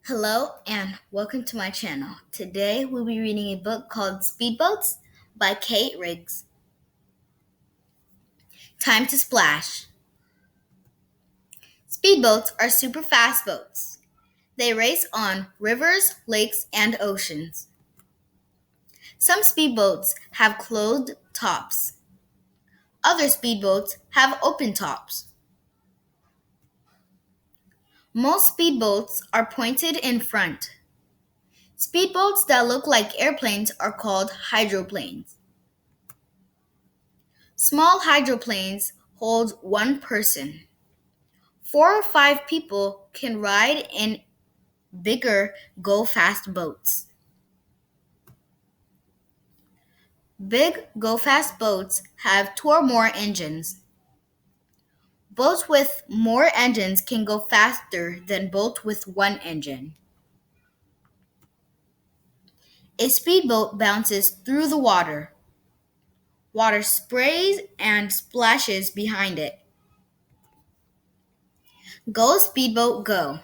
Hello and welcome to my channel. Today we'll be reading a book called Speedboats by Kate Riggs. Time to splash. Speedboats are super fast boats. They race on rivers, lakes, and oceans. Some speedboats have closed tops. Other speedboats have open tops. Most speedboats are pointed in front. Speedboats that look like airplanes are called hydroplanes. Small hydroplanes hold one person. 4 or 5 people can ride in bigger go-fast boats. Big go-fast boats have 2 or more engines. Boats with more engines can go faster than boats with one engine. A speedboat bounces through the water. Water sprays and splashes behind it. Go speedboat go.